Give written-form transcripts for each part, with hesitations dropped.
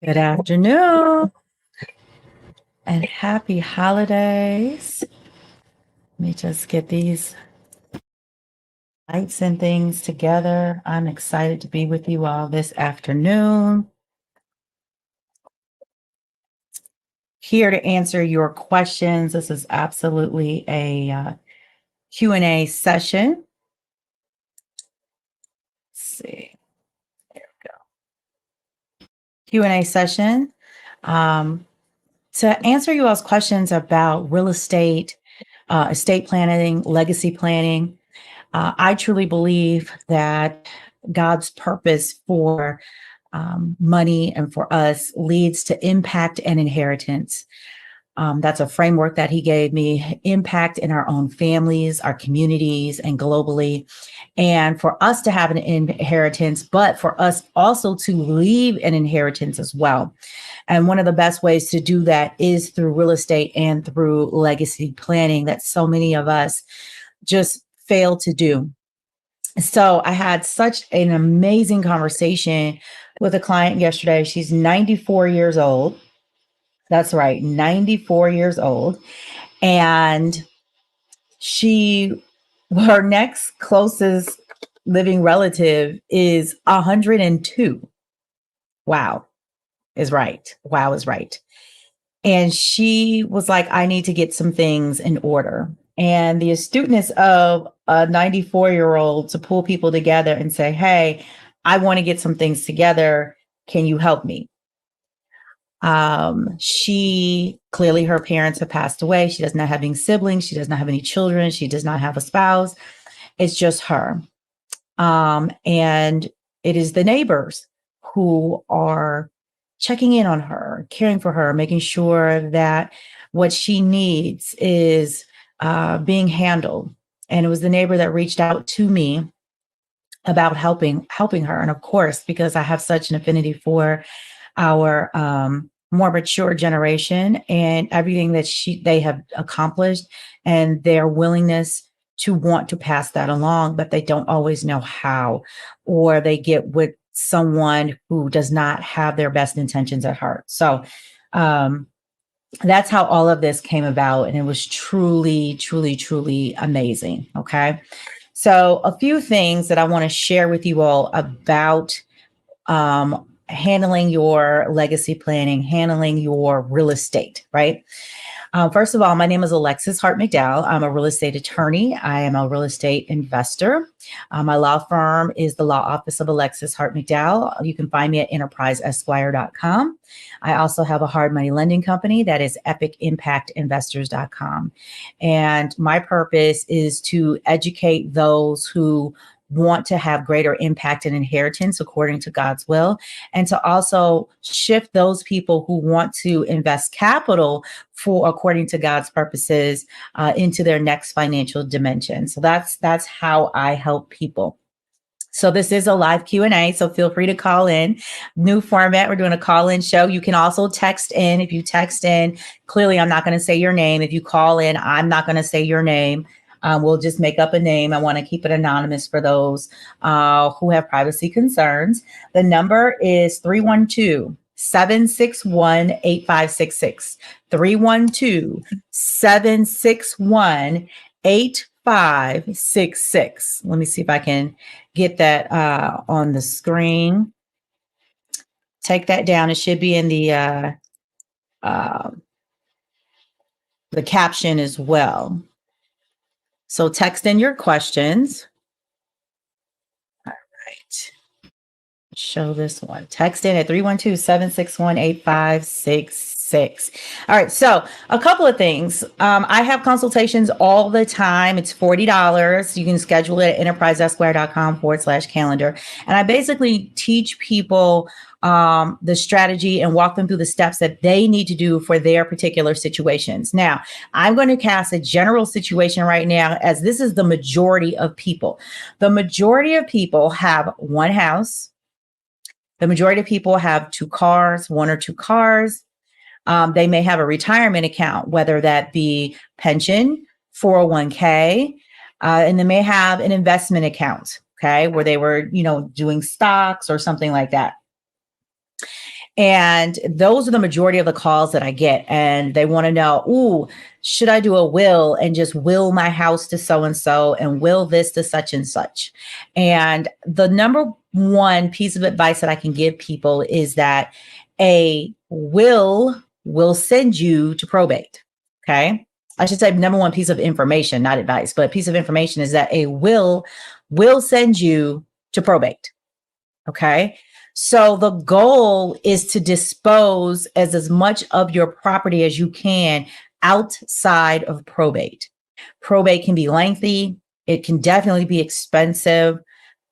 Good afternoon and happy holidays. Let me just get these lights and things together. I'm excited to be with you all this afternoon. Here to answer your questions. This is absolutely a Q&A session. Let's see. There we go. Q&A session. To answer you all's questions about real estate, estate planning, legacy planning, I truly believe that God's purpose for money and for us leads to impact and inheritance. That's a framework that he gave me, impact in our own families, our communities, and globally. And for us to have an inheritance, but for us also to leave an inheritance as well. And one of the best ways to do that is through real estate and through legacy planning that so many of us just fail to do. So I had such an amazing conversation with a client yesterday. She's 94 years old. That's right, 94 years old. And her next closest living relative is 102. Wow is right. Wow is right. And she was like, I need to get some things in order. And the astuteness of a 94-year-old to pull people together and say, hey, I want to get some things together. Can you help me? She clearly, her parents have passed away. She does not have any siblings. She does not have any children. She does not have a spouse. It's just her. And it is the neighbors who are checking in on her, caring for her, making sure that what she needs is being handled. And it was the neighbor that reached out to me about helping her. And of course, because I have such an affinity for our more mature generation and everything that they have accomplished and their willingness to want to pass that along, but they don't always know how, or they get with someone who does not have their best intentions at heart. So that's how all of this came about. And it was truly, truly, truly amazing. Okay. So a few things that I want to share with you all about handling your legacy planning, handling your real estate, right? First of all, my name is Alexis Hart McDowell. I'm a real estate attorney. I am a real estate investor. My law firm is the Law Office of Alexis Hart McDowell. You can find me at enterpriseesquire.com. I also have a hard money lending company that is epicimpactinvestors.com. And my purpose is to educate those who want to have greater impact and inheritance according to God's will, and to also shift those people who want to invest capital for according to God's purposes into their next financial dimension. So that's how I help people. So this is a live Q&A, so feel free to call in. New format, we're doing a call-in show. You can also text in. If you text in, clearly I'm not going to say your name. If you call in, I'm not going to say your name. We'll just make up a name. I want to keep it anonymous for those who have privacy concerns. The number is 312-761-8566. 312-761-8566. Let me see if I can get that on the screen. Take that down. It should be in the caption as well. So text in your questions. All right. Show this one. Text in at 312-761-8566. All right. So a couple of things. I have consultations all the time. It's $40. You can schedule it at enterpriseesquire.com/calendar. And I basically teach people the strategy and walk them through the steps that they need to do for their particular situations. Now, I'm going to cast a general situation right now, as this is the majority of people. The majority of people have one house. The majority of people have two cars, one or two cars. They may have a retirement account, whether that be pension, 401k, and they may have an investment account, okay, where they were, doing stocks or something like that. And those are the majority of the calls that I get. And they want to know, ooh, should I do a will and just will my house to so and so and will this to such and such? And the number one piece of advice that I can give people is that a will send you to probate. Okay. I should say number one piece of information, not advice, but piece of information is that a will send you to probate. Okay. So the goal is to dispose as much of your property as you can outside of probate. Probate can be lengthy. It can definitely be expensive.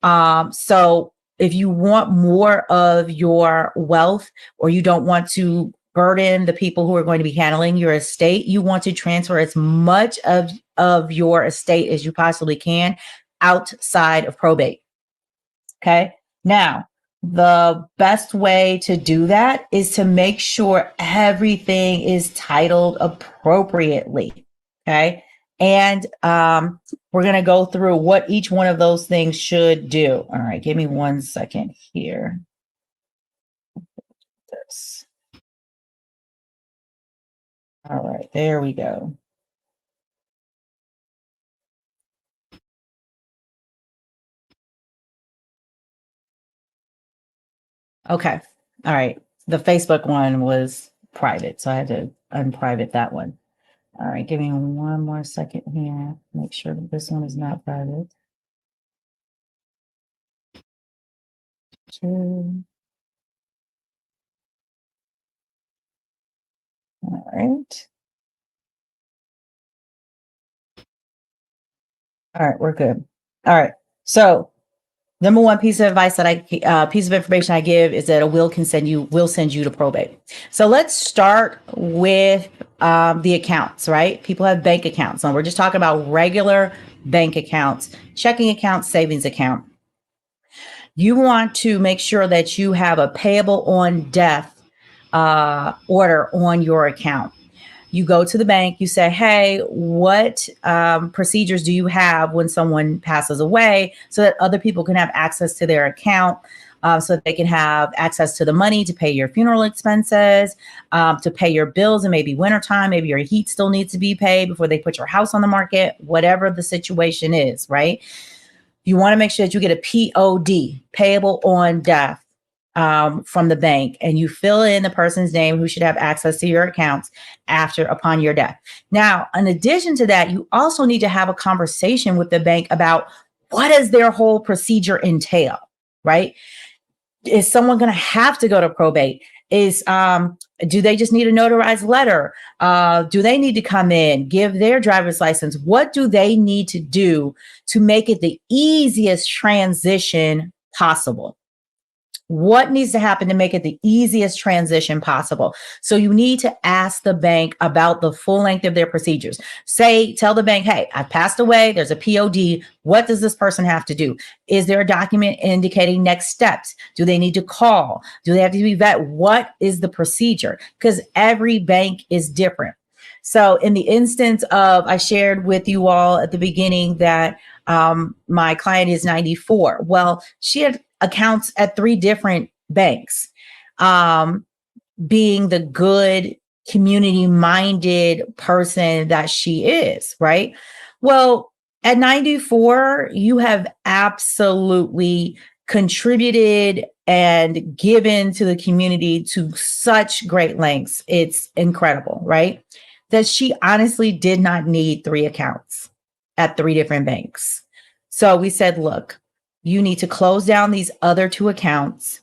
So if you want more of your wealth or you don't want to burden the people who are going to be handling your estate, you want to transfer as much of your estate as you possibly can outside of probate. Okay. Now, the best way to do that is to make sure everything is titled appropriately. Okay. And we're going to go through what each one of those things should do. All right. Give me 1 second here. This. All right. There we go. Okay. All right. The Facebook one was private, so I had to unprivate that one. All right. Give me 1 more second here. Make sure that this one is not private. All right. All right, we're good. All right. So, number one piece of advice that piece of information I give is that a will send you to probate. So let's start with the accounts, right? People have bank accounts, and we're just talking about regular bank accounts, checking accounts, savings account. You want to make sure that you have a payable on death order on your account. You go to the bank, you say, hey, what procedures do you have when someone passes away so that other people can have access to their account, so that they can have access to the money to pay your funeral expenses, to pay your bills in maybe wintertime, maybe your heat still needs to be paid before they put your house on the market, whatever the situation is, right? You want to make sure that you get a POD, payable on death, from the bank, and you fill in the person's name who should have access to your accounts upon your death. Now, in addition to that, you also need to have a conversation with the bank about what does their whole procedure entail, right? Is someone going to have to go to probate? Do they just need a notarized letter? Do they need to come in, give their driver's license? What do they need to do to make it the easiest transition possible? What needs to happen to make it the easiest transition possible? So you need to ask the bank about the full length of their procedures. Tell the bank, hey, I've passed away. There's a POD. What does this person have to do? Is there a document indicating next steps? Do they need to call? Do they have to be vet? What is the procedure? Because every bank is different. So in the instance of, I shared with you all at the beginning that my client is 94. Well, she had accounts at 3 different banks, being the good community minded person that she is, right? Well, at 94, you have absolutely contributed and given to the community to such great lengths. It's incredible, right? That she honestly did not need 3 accounts at 3 different banks. So we said, look, you need to close down these other 2 accounts,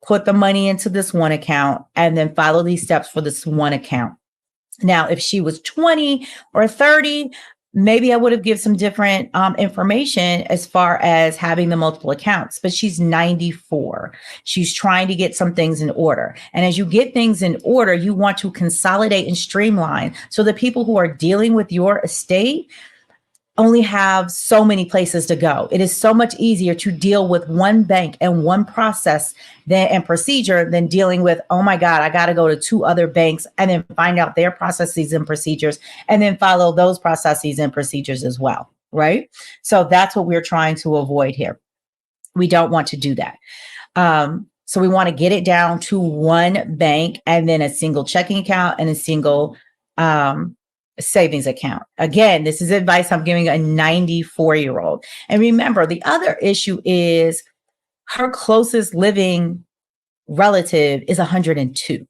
put the money into this one account, and then follow these steps for this one account. Now, if she was 20 or 30, maybe I would have given some different information as far as having the multiple accounts, but she's 94. She's trying to get some things in order. And as you get things in order, you want to consolidate and streamline so the people who are dealing with your estate only have so many places to go. It is so much easier to deal with one bank and one process and procedure than dealing with, oh my God, I got to go to 2 other banks and then find out their processes and procedures and then follow those processes and procedures as well, right? So that's what we're trying to avoid here. We don't want to do that. So we want to get it down to one bank and then a single checking account and a single savings account. Again, this is advice I'm giving a 94-year-old. And remember, the other issue is her closest living relative is 102.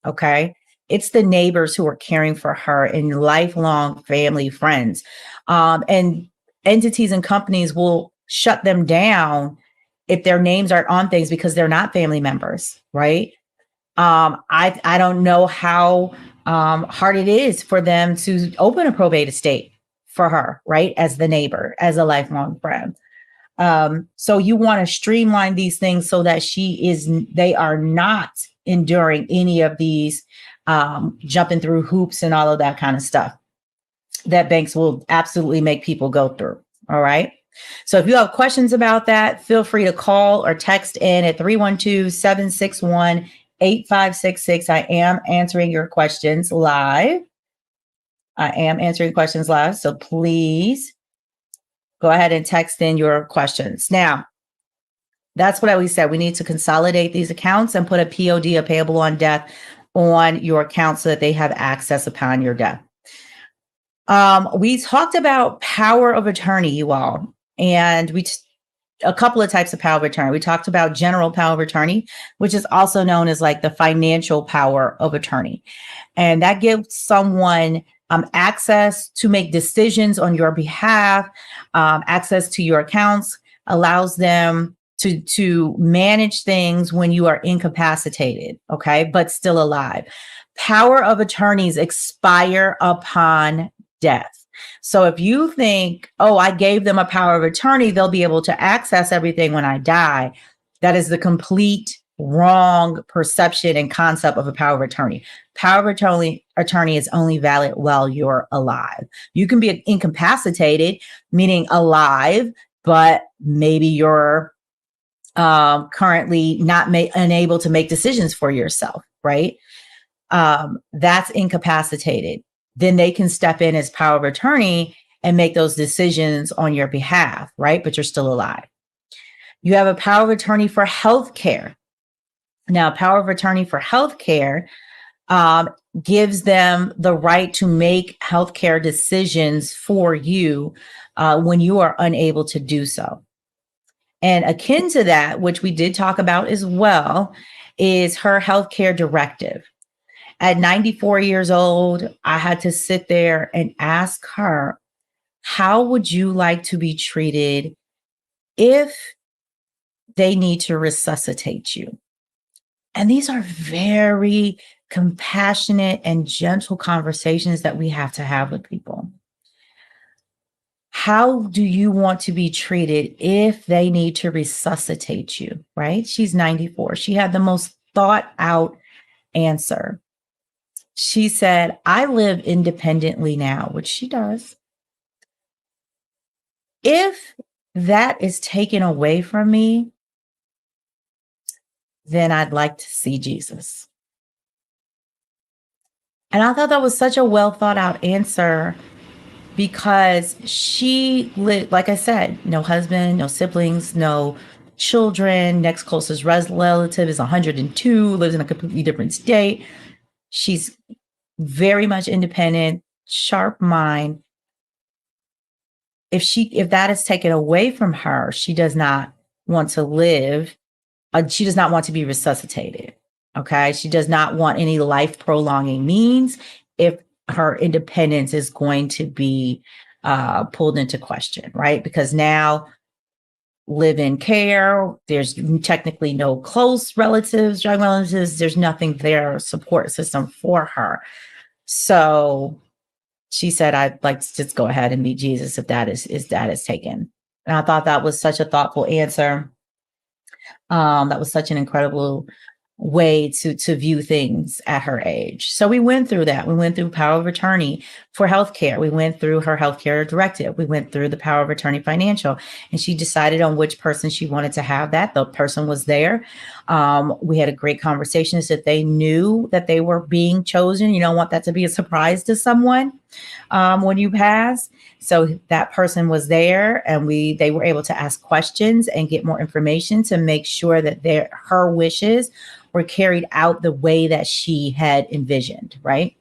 Okay. It's the neighbors who are caring for her and lifelong family friends. And entities and companies will shut them down if their names aren't on things because they're not family members, right? I don't know how hard it is for them to open a probate estate for her, right? As the neighbor, as a lifelong friend. So you want to streamline these things so that they are not enduring any of these jumping through hoops and all of that kind of stuff that banks will absolutely make people go through. All right. So if you have questions about that, feel free to call or text in at 312-761-8566. I am answering your questions live. So please go ahead and text in your questions. Now, that's what I always said. We need to consolidate these accounts and put a POD, a payable on death, on your account so that they have access upon your death. We talked about power of attorney, you all, and a couple of types of power of attorney. We talked about general power of attorney, which is also known as like the financial power of attorney. And that gives someone access to make decisions on your behalf, access to your accounts, allows them to manage things when you are incapacitated, okay, but still alive. Power of attorneys expire upon death. So if you think, oh, I gave them a power of attorney, they'll be able to access everything when I die, that is the complete wrong perception and concept of a power of attorney. Power of attorney is only valid while you're alive. You can be incapacitated, meaning alive, but maybe you're currently not unable to make decisions for yourself, right? That's incapacitated. Then they can step in as power of attorney and make those decisions on your behalf, right? But you're still alive. You have a power of attorney for healthcare. Now, power of attorney for healthcare gives them the right to make healthcare decisions for you when you are unable to do so. And akin to that, which we did talk about as well, is her healthcare directive. At 94 years old, I had to sit there and ask her, how would you like to be treated if they need to resuscitate you? And these are very compassionate and gentle conversations that we have to have with people. How do you want to be treated if they need to resuscitate you, right? She's 94. She had the most thought out answer. She said, I live independently now, which she does. If that is taken away from me, then I'd like to see Jesus. And I thought that was such a well thought out answer because she lived, like I said, no husband, no siblings, no children. Next closest relative is 102, lives in a completely different state. She's very much independent, sharp mind. If that is taken away from her, she does not want to live. She does not want to be resuscitated. Okay. She does not want any life prolonging means if her independence is going to be pulled into question, right? Because now live-in care, there's technically no close relatives, drug relatives, there's nothing there, support system for her. So she said, I'd like to just go ahead and meet Jesus if that is taken. And I thought that was such a thoughtful answer. That was such an incredible way to view things at her age. So we went through that. We went through power of attorney for healthcare. We went through her healthcare directive. We went through the power of attorney financial, and she decided on which person she wanted to have that. The person was there. We had a great conversation. So that they knew that they were being chosen. You don't want that to be a surprise to someone when you pass. So that person was there, and they were able to ask questions and get more information to make sure that her wishes were carried out the way that she had envisioned, right?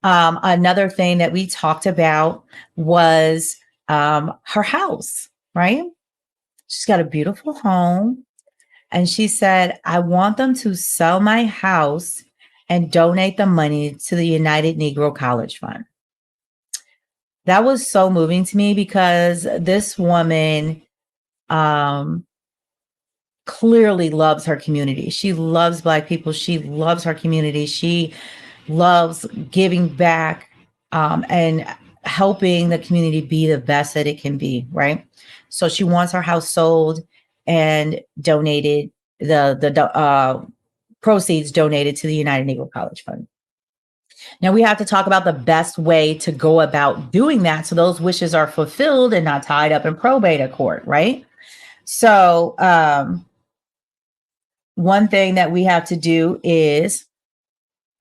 Another thing that we talked about was her house, right? She's got a beautiful home. And she said, I want them to sell my house and donate the money to the United Negro College Fund. That was so moving to me because this woman um, clearly loves her community. She loves Black people. She loves her community. She loves giving back and helping the community be the best that it can be, right? So she wants her house sold and donated, the proceeds donated to the United Negro College Fund. Now we have to talk about the best way to go about doing that so those wishes are fulfilled and not tied up in probate court, right? So one thing that we have to do is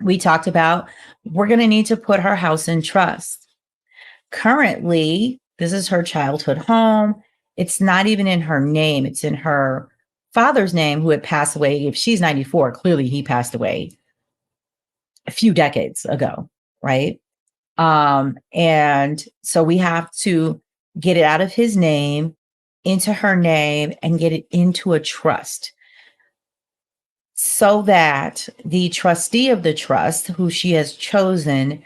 we talked about we're going to need to put her house in trust. Currently, this is her childhood home. It's not even in her name. It's in her father's name, who had passed away. If she's 94, clearly he passed away a few decades ago, right? And so we have to get it out of his name into her name and get it into a trust so that the trustee of the trust, who she has chosen,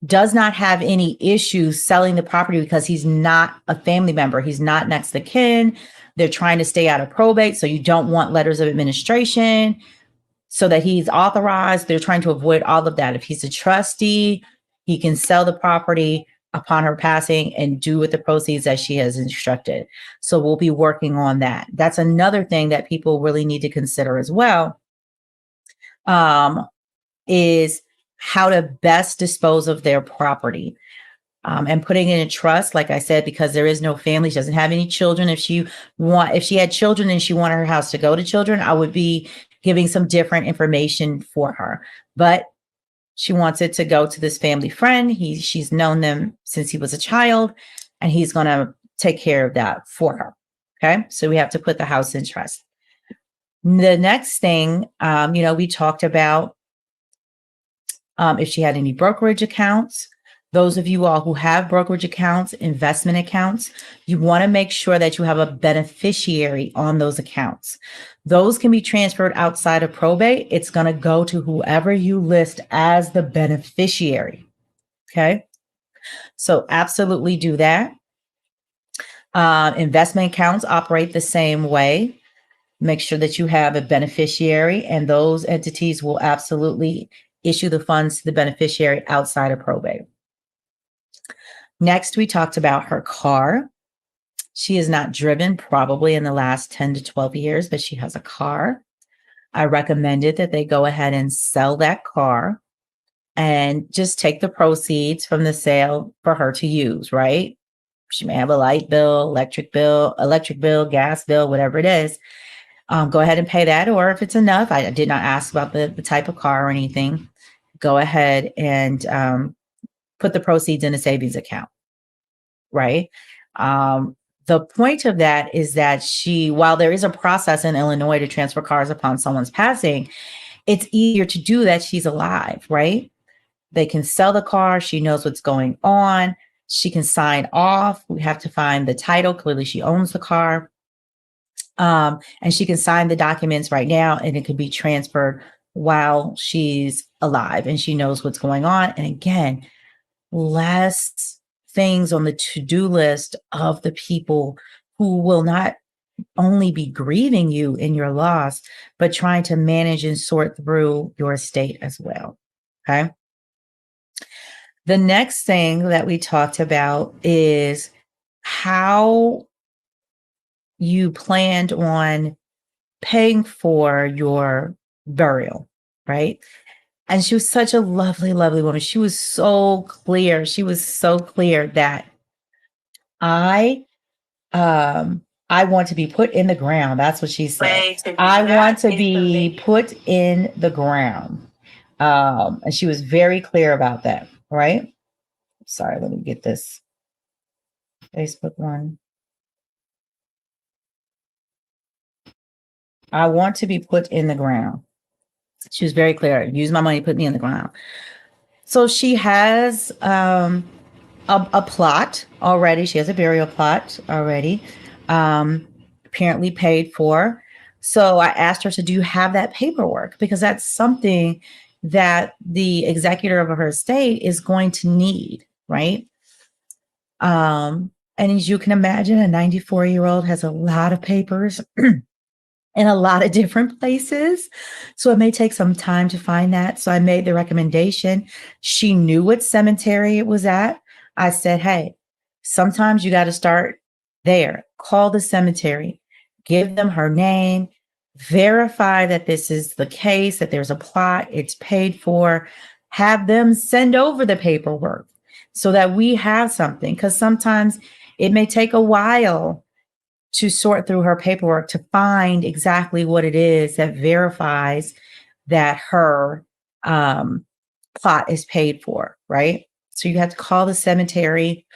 does not have any issues selling the property because he's not a family member. He's not next to kin. They're trying to stay out of probate. So you don't want letters of administration so that he's authorized. They're trying to avoid all of that. If he's a trustee, he can sell the property upon her passing and do with the proceeds as she has instructed. So we'll be working on that. That's another thing that people really need to consider as well, is how to best dispose of their property. And putting it in trust, like I said, because there is no family, she doesn't have any children. If she had children and she wanted her house to go to children, I would be giving some different information for her. But she wants it to go to this family friend. She's known them since he was a child, and he's going to take care of that for her. Okay, so we have to put the house in trust. The next thing, we talked about if she had any brokerage accounts. Those of you all who have brokerage accounts, investment accounts, you want to make sure that you have a beneficiary on those accounts. Those can be transferred outside of probate. It's going to go to whoever you list as the beneficiary. Okay. So absolutely do that. Investment accounts operate the same way. Make sure that you have a beneficiary, and those entities will absolutely issue the funds to the beneficiary outside of probate. Next, we talked about her car. She is not driven probably in the last 10 to 12 years, but she has a car. I recommended that they go ahead and sell that car and just take the proceeds from the sale for her to use, right? She may have a light bill, electric bill, gas bill, whatever it is. Go ahead and pay that. Or if it's enough, I did not ask about the type of car or anything. Go ahead and put the proceeds in a savings account, right? The point of that is that while there is a process in Illinois to transfer cars upon someone's passing, it's easier to do that. She's alive, right? They can sell the car. She knows what's going on. She can sign off. We have to find the title. Clearly, she owns the car. And she can sign the documents right now, and it could be transferred while she's alive and she knows what's going on. And again, less things on the to-do list of the people who will not only be grieving you in your loss, but trying to manage and sort through your estate as well. Okay. The next thing that we talked about is how you planned on paying for your burial, right? And she was such a lovely, lovely woman. She was so clear. She was so clear that I I want to be put in the ground. That's what she said. I want to be put in the ground. And she was very clear about that, right? Sorry, let me get this Facebook one. I want to be put in the ground. She was very clear. Use my money, put me in the ground. So she has a plot already. She has a burial plot already, apparently paid for. So I asked her, so do you have that paperwork? Because that's something that the executor of her estate is going to need, right? And as you can imagine, a 94-year-old has a lot of papers in a lot of different places. So it may take some time to find that. So I made the recommendation. She knew what cemetery it was at. I said, hey, sometimes you got to start there. Call the cemetery, give them her name, verify that this is the case, that there's a plot, it's paid for, have them send over the paperwork so that we have something. Because sometimes it may take a while to sort through her paperwork to find exactly what it is that verifies that her plot is paid for, right? So you have to call the cemetery,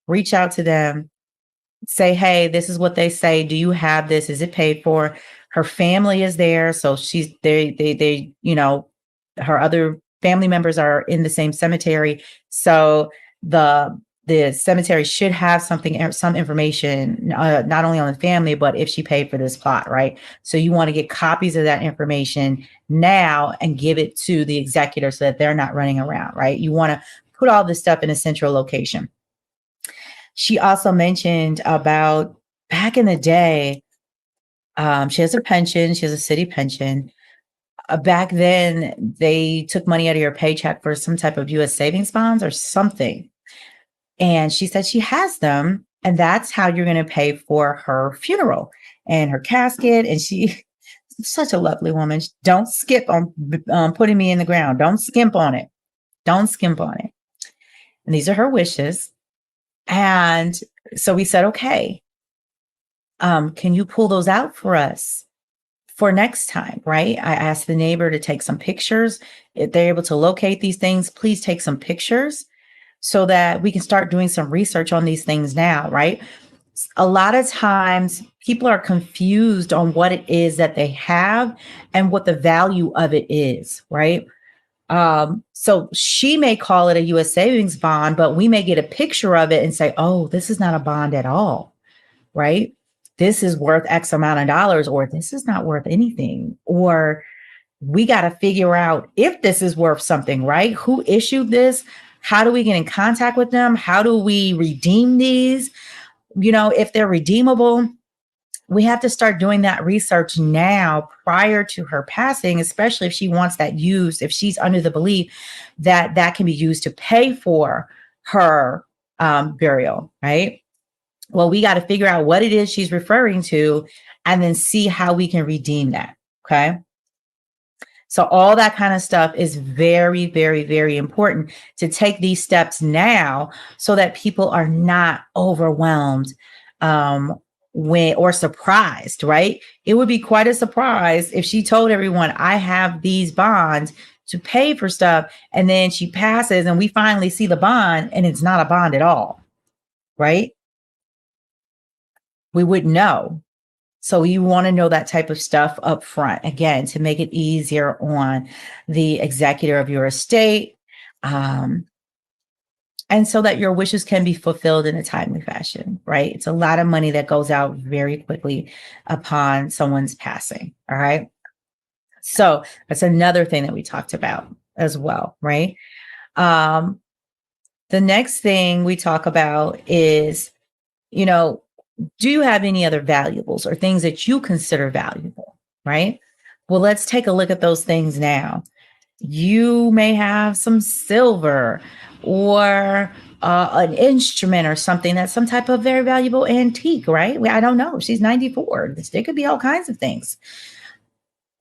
reach out to them, say, hey, this is what they say. Do you have this? Is it paid for? Her family is there. So she's they, her other family members are in the same cemetery. So the cemetery should have some information, not only on the family, but if she paid for this plot, right? So you want to get copies of that information now and give it to the executor so that they're not running around, right? You want to put all this stuff in a central location. She also mentioned about back in the day, she has a pension, she has a city pension. Back then, they took money out of your paycheck for some type of US savings bonds or something. And she said she has them, and that's how you're going to pay for her funeral and her casket. And she, such a lovely woman. Don't skip on putting me in the ground. Don't skimp on it. Don't skimp on it. And these are her wishes. And so we said, okay, can you pull those out for us for next time? Right. I asked the neighbor to take some pictures. If they're able to locate these things, please take some pictures so that we can start doing some research on these things now. Right. A lot of times people are confused on what it is that they have and what the value of it is. Right. So she may call it a US savings bond, but we may get a picture of it and say, oh, this is not a bond at all, right? This is worth X amount of dollars, or this is not worth anything, or we got to figure out if this is worth something, right? Who issued this? How do we get in contact with them? How do we redeem these? If they're redeemable, we have to start doing that research now prior to her passing, especially if she wants that used, if she's under the belief that that can be used to pay for her burial, right? Well, we got to figure out what it is she's referring to and then see how we can redeem that. Okay. So all that kind of stuff is very, very, very important to take these steps now so that people are not overwhelmed when or surprised, right? It would be quite a surprise if she told everyone, I have these bonds to pay for stuff, and then she passes and we finally see the bond and it's not a bond at all, right? We wouldn't know. So you want to know that type of stuff up front, again, to make it easier on the executor of your estate, um, and so that your wishes can be fulfilled in a timely fashion, right? It's a lot of money that goes out very quickly upon someone's passing, all right? So that's another thing that we talked about as well, right? Um, the next thing we talk about is, you know, do you have any other valuables or things that you consider valuable, right? Well, let's take a look at those things now. You may have some silver or an instrument or something that's some type of very valuable antique, right? I don't know. She's 94. There could be all kinds of things.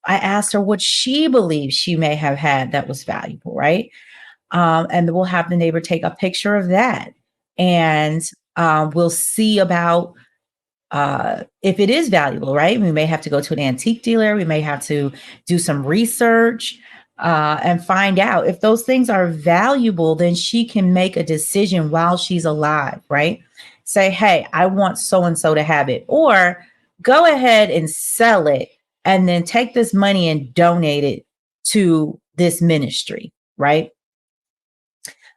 I asked her what she believes she may have had that was valuable, right? And we'll have the neighbor take a picture of that. And we'll see about if it is valuable, right? We may have to go to an antique dealer. We may have to do some research and find out if those things are valuable. Then she can make a decision while she's alive, right? Say, hey, I want so and so to have it, or go ahead and sell it, and then take this money and donate it to this ministry, right?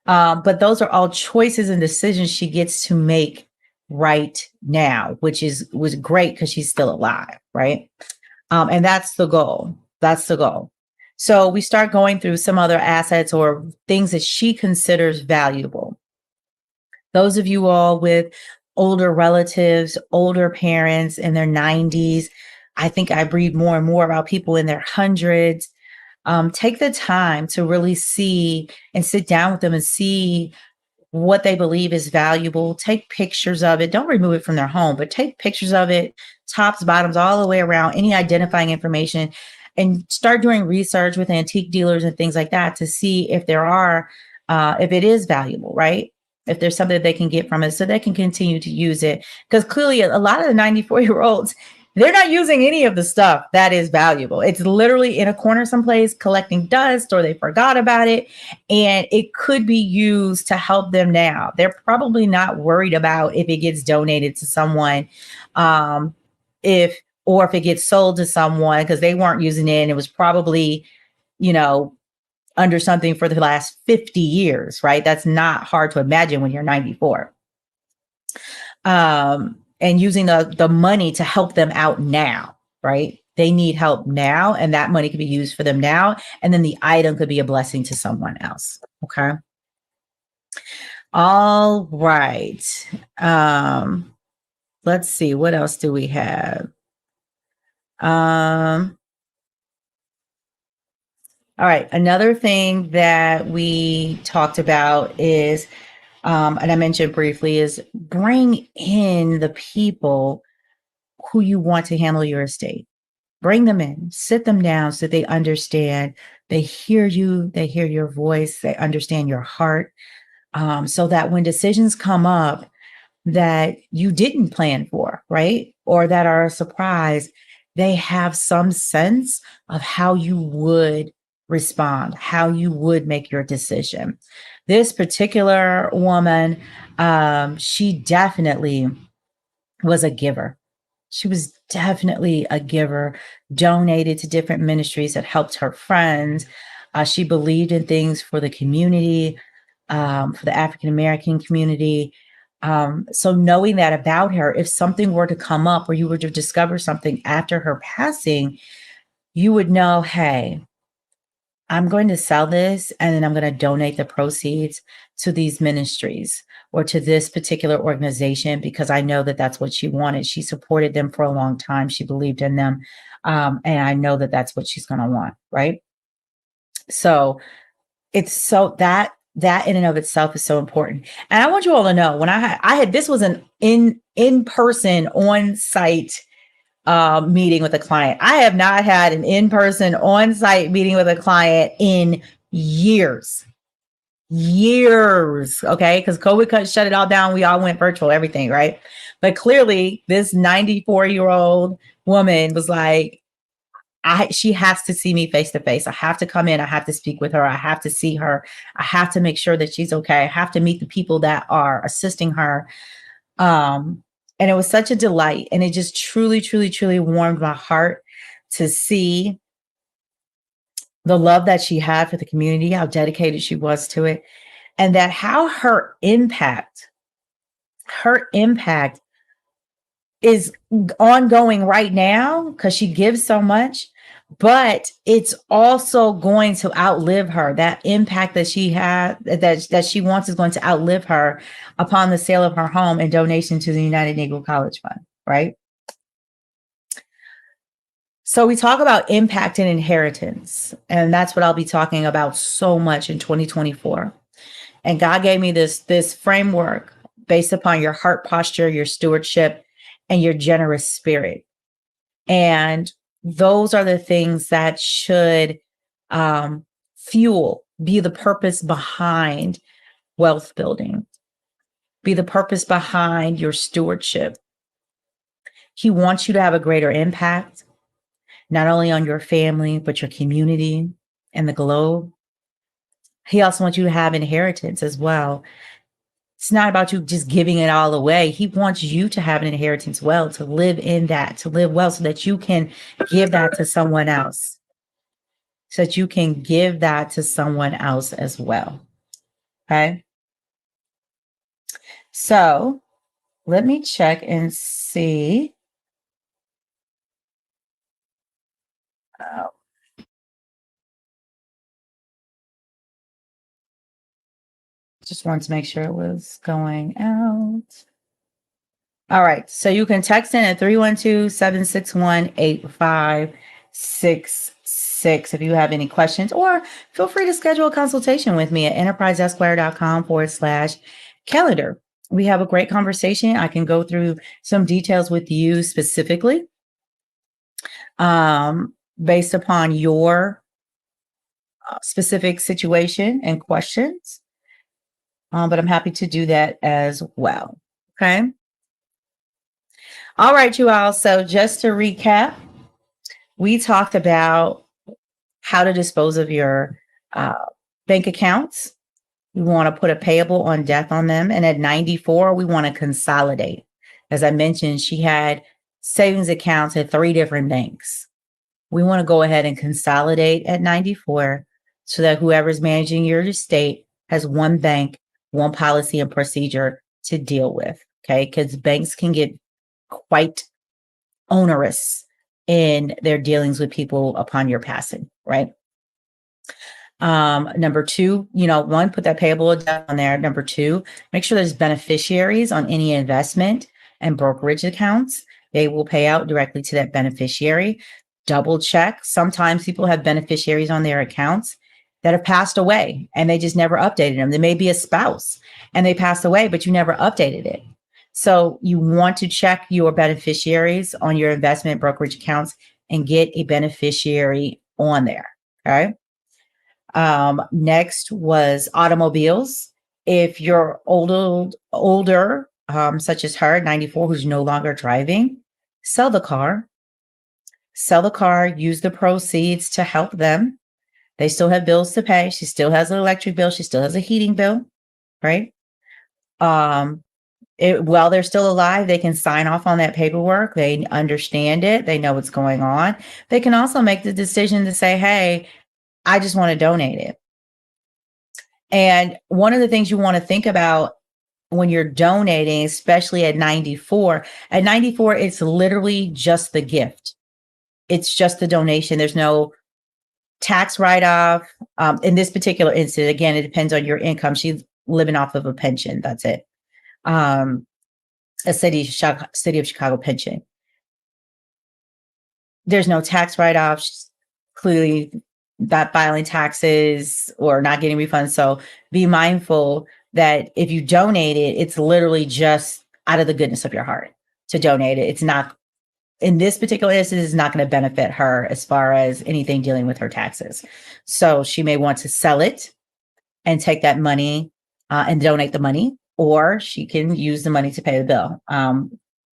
But those are all choices and decisions she gets to make right now, which was great because she's still alive, right? And that's the goal. That's the goal. So we start going through some other assets or things that she considers valuable. Those of you all with older relatives, older parents in their 90s, I think I read more and more about people in their hundreds. Take the time to really see and sit down with them and see what they believe is valuable. Take pictures of it. Don't remove it from their home, but take pictures of it, tops, bottoms, all the way around, any identifying information, and start doing research with antique dealers and things like that to see if there are, if it is valuable, right? If there's something that they can get from it so they can continue to use it. Because clearly, a lot of the 94-year-olds, they're not using any of the stuff that is valuable. It's literally in a corner someplace collecting dust, or they forgot about it, and it could be used to help them now. They're probably not worried about if it gets donated to someone, if or if it gets sold to someone because they weren't using it and it was probably, you know, under something for the last 50 years, right? That's not hard to imagine when you're 94. And using the money to help them out now, right? They need help now, and that money could be used for them now. And then the item could be a blessing to someone else. Okay. All right. Let's see. What else do we have? All right. Another thing that we talked about is, and I mentioned briefly, is bring in the people who you want to handle your estate. Bring them in, sit them down so they understand, they hear you, they hear your voice, they understand your heart, so that when decisions come up that you didn't plan for, right? Or that are a surprise, they have some sense of how you would respond, how you would make your decision. This particular woman, she definitely was a giver. She was definitely a giver, donated to different ministries that helped her friends. She believed in things for the community, for the African American community. So knowing that about her, if something were to come up or you were to discover something after her passing, you would know, hey, I'm going to sell this and then I'm going to donate the proceeds to these ministries or to this particular organization because I know that that's what she wanted. She supported them for a long time. She believed in them. And I know that that's what she's going to want. Right. So it's so that in and of itself is so important. And I want you all to know when I had this was an in person on site meeting with a client. I have not had an in-person on-site meeting with a client in years. Years. Okay. Because COVID shut it all down. We all went virtual, everything, right? But clearly, this 94-year-old woman was like, she has to see me face to face. I have to come in. I have to speak with her. I have to see her. I have to make sure that she's okay. I have to meet the people that are assisting her. And it was such a delight. And it just truly, truly, truly warmed my heart to see the love that she had for the community, how dedicated she was to it, and that how her impact is ongoing right now because she gives so much, but it's also going to outlive her. That impact that she had, that she wants, is going to outlive her upon the sale of her home and donation to the United Negro College Fund, right? So we talk about impact and inheritance, and that's what I'll be talking about so much in 2024. And God gave me this framework based upon your heart posture, your stewardship, and your generous spirit. And Those are the things that should be the purpose behind wealth building, be the purpose behind your stewardship. He wants you to have a greater impact, not only on your family, but your community and the globe. He also wants you to have inheritance as well. It's not about you just giving it all away. He wants you to have an inheritance well, to live in that, to live well so that you can give that to someone else. So that you can give that to someone else as well. Okay. So let me check and see. Uh, just wanted to make sure it was going out. All right. So you can text in at 312-761-8566 if you have any questions, or feel free to schedule a consultation with me at enterpriseesquire.com/calendar. We have a great conversation. I can go through some details with you specifically based upon your specific situation and questions. But I'm happy to do that as well. Okay. All right, you all. So just to recap, we talked about how to dispose of your bank accounts. We want to put a payable on death on them. And at 94, we want to consolidate. As I mentioned, she had savings accounts at 3 different banks. We want to go ahead and consolidate at 94 so that whoever's managing your estate has one bank, one policy and procedure to deal with. Okay. Because banks can get quite onerous in their dealings with people upon your passing, right? Number 2, one, put that payable debt on there. Number 2, make sure there's beneficiaries on any investment and brokerage accounts. They will pay out directly to that beneficiary. Double check. Sometimes people have beneficiaries on their accounts that have passed away and they just never updated them. There may be a spouse and they passed away, but you never updated it. So you want to check your beneficiaries on your investment brokerage accounts and get a beneficiary on there. Okay. Next was automobiles. If you're older, such as her, 94, who's no longer driving, sell the car. Use the proceeds to help them. They still have bills to pay. She still has an electric bill. She still has a heating bill, right? While they're still alive, they can sign off on that paperwork. They understand it. They know what's going on. They can also make the decision to say, hey, I just want to donate it. And one of the things you want to think about when you're donating, especially at 94, it's literally just the gift. It's just the donation. There's no tax write-off. In this particular instance, again, it depends on your income. She's living off of a pension. That's it. A city of Chicago pension. There's no tax write-offs. Clearly not filing taxes or not getting refunds. So be mindful that if you donate it, it's literally just out of the goodness of your heart to donate it. It's not, in this particular instance, is not going to benefit her as far as anything dealing with her taxes. So she may want to sell it and take that money and donate the money, or she can use the money to pay the bill.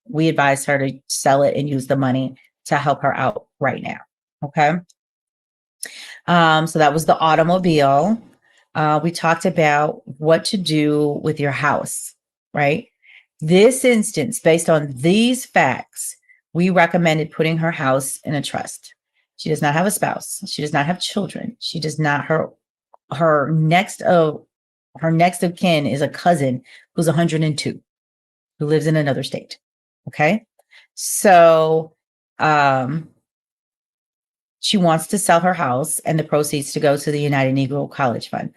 We advise her to sell it and use the money to help her out right now. Okay. So that was the automobile. We talked about what to do with your house, right? This instance, based on these facts, we recommended putting her house in a trust. She does not have a spouse. She does not have children. She does not, her next of kin is a cousin who's 102, who lives in another state. Okay. So, she wants to sell her house and the proceeds to go to the United Negro College Fund.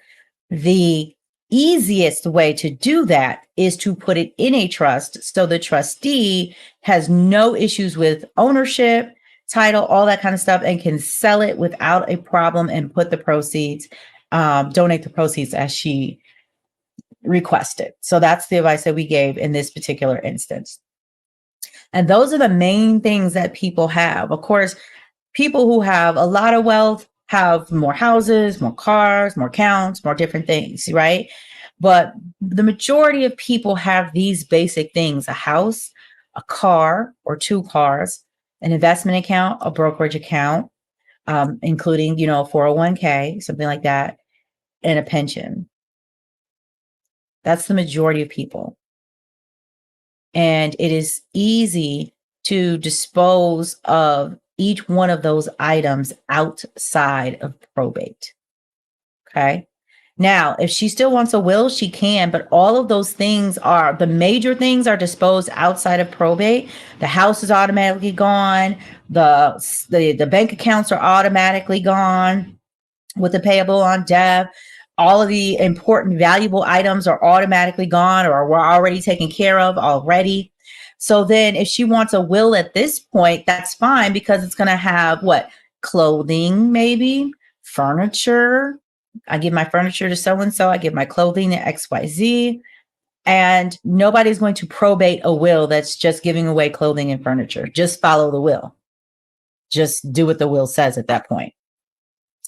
The easiest way to do that is to put it in a trust so the trustee has no issues with ownership, title, all that kind of stuff, and can sell it without a problem and put the proceeds, donate the proceeds as she requested. So that's the advice that we gave in this particular instance. And those are the main things that people have. Of course, People who have a lot of wealth have more houses, more cars, more counts, more different things, right? But the majority of people have these basic things: a house, a car or two cars, an investment account, a brokerage account, including, 401k, something like that, and a pension. That's the majority of people. And it is easy to dispose of each one of those items outside of probate. Okay. Now, if she still wants a will, she can, but all of those things are the major things are disposed outside of probate. The house is automatically gone. The bank accounts are automatically gone with the payable on death. All of the important, valuable items are automatically gone or were already taken care of already. So then, if she wants a will at this point, that's fine because it's going to have what? Clothing, maybe, furniture. I give my furniture to so and so, I give my clothing to XYZ. And nobody's going to probate a will that's just giving away clothing and furniture. Just follow the will. Just do what the will says at that point,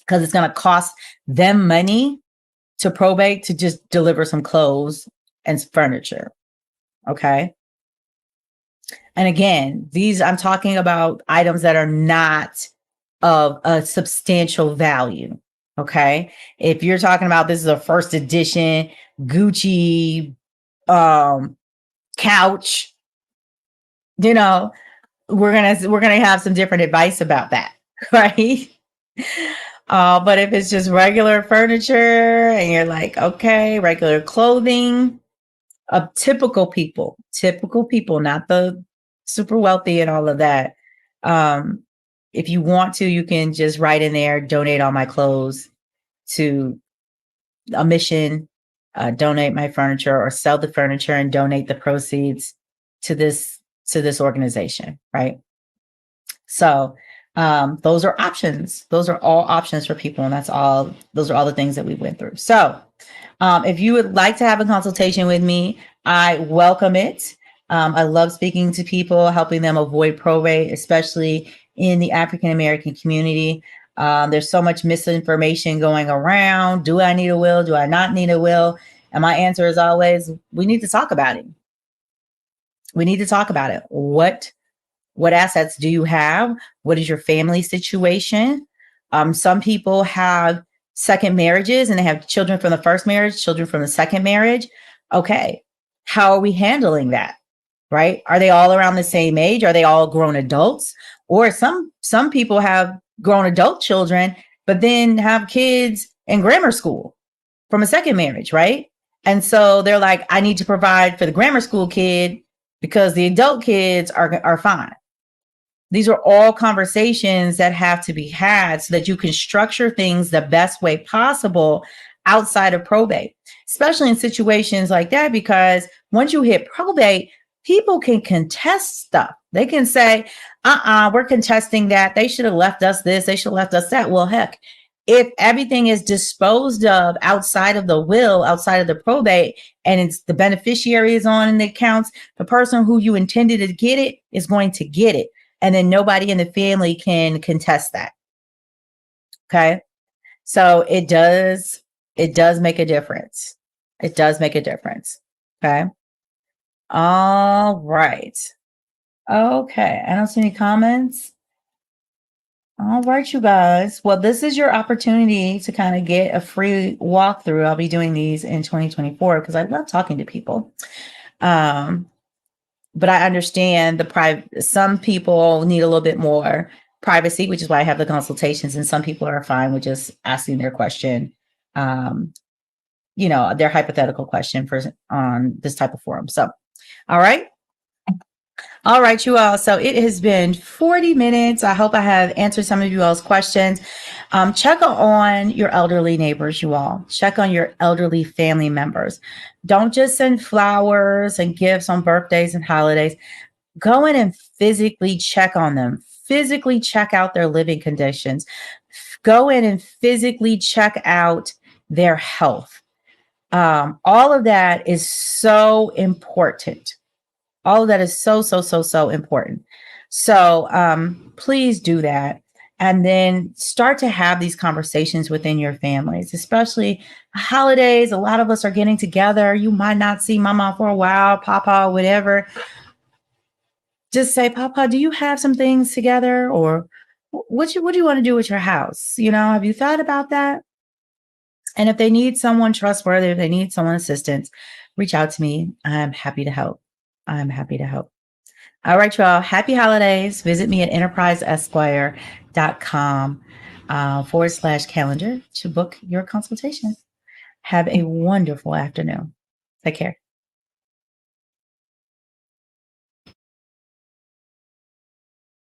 because it's going to cost them money to probate to just deliver some clothes and furniture. Okay. And again, I'm talking about items that are not of a substantial value. Okay. If you're talking about this is a first edition Gucci couch, we're gonna have some different advice about that, right? But if it's just regular furniture and you're like, okay, regular clothing of typical people, not the super wealthy and all of that. If you want to, you can just write in there, donate all my clothes to a mission, donate my furniture, or sell the furniture and donate the proceeds to this organization, right? So those are options. Those are all options for people, and those are all the things that we went through. So if you would like to have a consultation with me, I welcome it. I love speaking to people, helping them avoid probate, especially in the African American community. There's so much misinformation going around. Do I need a will? Do I not need a will? And my answer is always, we need to talk about it. We need to talk about it. What assets do you have? What is your family situation? Some people have second marriages and they have children from the first marriage, children from the second marriage. Okay. How are we handling that? Right? Are they all around the same age? Are they all grown adults? Or some people have grown adult children, but then have kids in grammar school from a second marriage, right? And so they're like, I need to provide for the grammar school kid because the adult kids are fine. These are all conversations that have to be had so that you can structure things the best way possible outside of probate, especially in situations like that, because once you hit probate, people can contest stuff. They can say, we're contesting that. They should have left us this. They should have left us that. Well, heck, if everything is disposed of outside of the will, outside of the probate, and it's the beneficiary is on in the accounts, the person who you intended to get it is going to get it. And then nobody in the family can contest that. Okay. So it does make a difference. It does make a difference. Okay. All right. Okay. I don't see any comments. All right, you guys. Well, this is your opportunity to kind of get a free walkthrough. I'll be doing these in 2024 because I love talking to people. But I understand some people need a little bit more privacy, which is why I have the consultations, and some people are fine with just asking their question, their hypothetical question on this type of forum. So, all right. All right, you all. So it has been 40 minutes. I hope I have answered some of you all's questions. Check on your elderly neighbors, you all. Check on your elderly family members. Don't just send flowers and gifts on birthdays and holidays. Go in and physically check on them. Physically check out their living conditions. Go in and physically check out their health. All of that is so important. All of that is so important. So please do that. and then start to have these conversations within your families, especially holidays. A lot of us are getting together. You might not see mama for a while, papa, whatever. Just say, Papa, do you have some things together? Or what do you want to do with your house? Have you thought about that? And if they need someone trustworthy, if they need someone assistance, reach out to me. I'm happy to help. I'm happy to help. All right, y'all. Happy holidays. Visit me at enterpriseesquire.com /calendar to book your consultation. Have a wonderful afternoon. Take care.